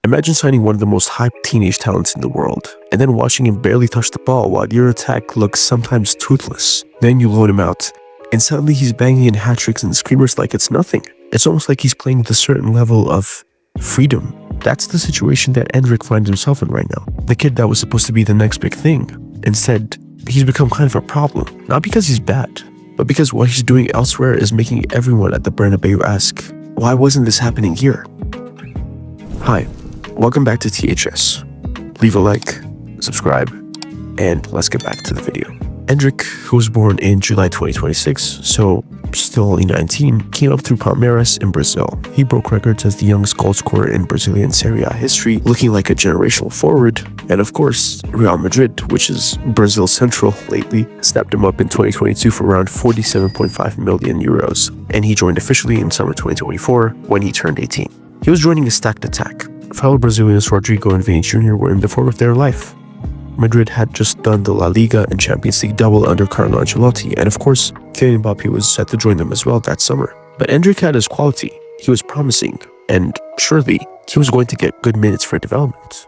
Imagine signing one of the most hyped teenage talents in the world, and then watching him barely touch the ball while your attack looks sometimes toothless. Then you loan him out, and suddenly he's banging in hat-tricks and screamers like it's nothing. It's almost like he's playing with a certain level of freedom. That's the situation that Endrick finds himself in right now. The kid that was supposed to be the next big thing. Instead, he's become kind of a problem. Not because he's bad, but because what he's doing elsewhere is making everyone at the Bernabeu ask, why wasn't this happening here? Hi, welcome back to T.H.S. Leave a like, subscribe, and let's get back to the video. Endrick, who was born in July 2026, so still only 19, came up through Palmeiras in Brazil. He broke records as the youngest goal scorer in Brazilian Serie A history, looking like a generational forward. And of course, Real Madrid, which is Brazil's central lately, snapped him up in 2022 for around 47.5 million euros. And he joined officially in summer 2024 when he turned 18. He was joining a stacked attack. Fellow Brazilians Rodrigo and Vini Jr. were in the form of their life. Madrid had just done the La Liga and Champions League double under Carlo Ancelotti, and of course, Kylian Mbappe was set to join them as well that summer. But Endrick had his quality, he was promising, and surely he was going to get good minutes for development,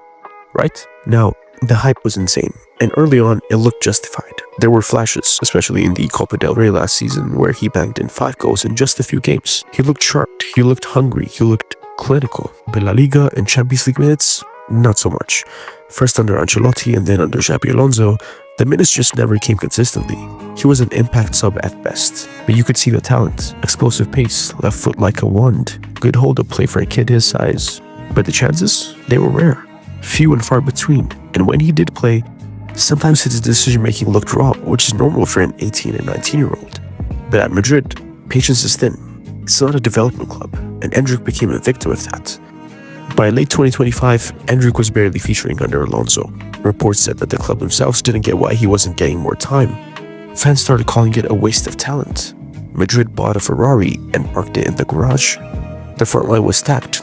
right? Now, the hype was insane, and early on, it looked justified. There were flashes, especially in the Copa del Rey last season, where he banged in 5 goals in just a few games. He looked sharp, he looked hungry, he looked clinical. But La Liga and Champions League minutes, not so much. First under Ancelotti and then under Xabi Alonso, the minutes just never came consistently. He was an impact sub at best, but you could see the talent, explosive pace, left foot like a wand, good hold of play for a kid his size. But the chances, they were rare, few and far between, and when he did play, sometimes his decision-making looked raw, which is normal for an 18 and 19-year-old. But at Madrid, patience is thin. It's not a development club, and Endrick became a victim of that. By late 2025, Endrick was barely featuring under Alonso. Reports said that the club themselves didn't get why he wasn't getting more time. Fans started calling it a waste of talent. Madrid bought a Ferrari and parked it in the garage. The front line was stacked.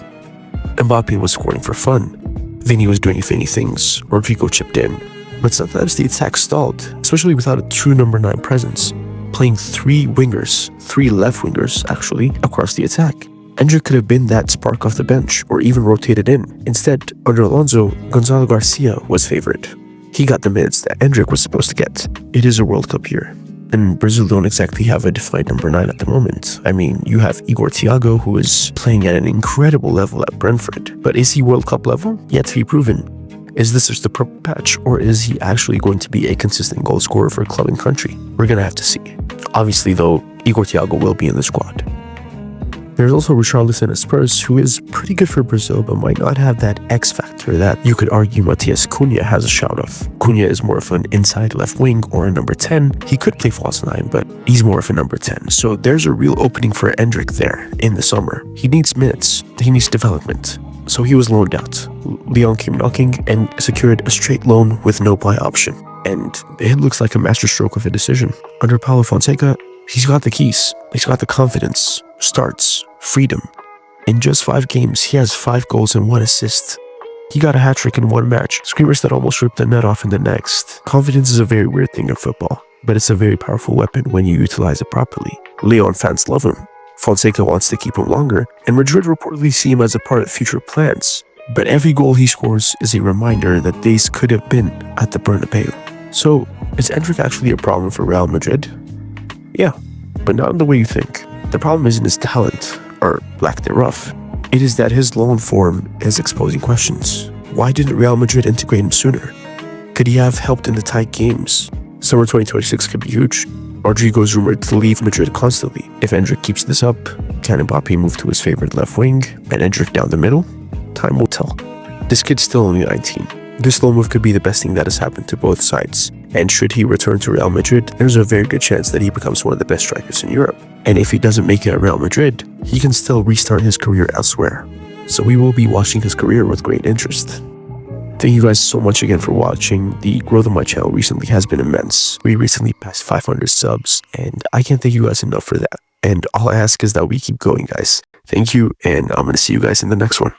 Mbappe was scoring for fun. Vini was doing Vini things. Rodrigo chipped in. But sometimes the attack stalled, especially without a true number 9 presence, playing 3 wingers, 3 left wingers actually, across the attack. Endrick could have been that spark off the bench or even rotated in. Instead, under Alonso, Gonzalo Garcia was favored. He got the minutes that Endrick was supposed to get. It is a World Cup year, and Brazil don't exactly have a defined number 9 at the moment. I mean, you have Igor Thiago, who is playing at an incredible level at Brentford, but is he World Cup level? Yet to be proven. Is this just a purple patch, or is he actually going to be a consistent goal scorer for club and country? We're gonna have to see. Obviously though, Igor Thiago will be in the squad. There's also Richarlison at Spurs, who is pretty good for Brazil, but might not have that X factor that you could argue Matheus Cunha has a shout of. Cunha is more of an inside left wing or a number 10. He could play false 9, but he's more of a number 10. So there's a real opening for Endrick there in the summer. He needs minutes. He needs development. So he was loaned out. Lyon came knocking and secured a straight loan with no buy option. And it looks like a masterstroke of a decision. Under Paulo Fonseca, he's got the keys. He's got the confidence, starts, freedom. In just 5 games, he has 5 goals and 1 assist. He got a hat-trick in 1 match, screamers that almost ripped the net off in the next. Confidence is a very weird thing in football, but it's a very powerful weapon when you utilize it properly. Lyon fans love him. Fonseca wants to keep him longer, and Madrid reportedly see him as a part of future plans. But every goal he scores is a reminder that these could have been at the Bernabeu. So, is Endrick actually a problem for Real Madrid? Yeah, but not in the way you think. The problem isn't his talent, or lack thereof. It is that his loan form is exposing questions. Why didn't Real Madrid integrate him sooner? Could he have helped in the tight games? Summer 2026 could be huge. Rodrigo is rumored to leave Madrid constantly. If Endrick keeps this up, can Mbappe move to his favorite left wing and Endrick down the middle? Time will tell. This kid's still only 19. This loan move could be the best thing that has happened to both sides. And should he return to Real Madrid, there's a very good chance that he becomes one of the best strikers in Europe. And if he doesn't make it at Real Madrid, he can still restart his career elsewhere. So we will be watching his career with great interest. Thank you guys so much again for watching. The growth of my channel recently has been immense. We recently passed 500 subs, and I can't thank you guys enough for that. And all I ask is that we keep going, guys. Thank you, and I'm going to see you guys in the next one.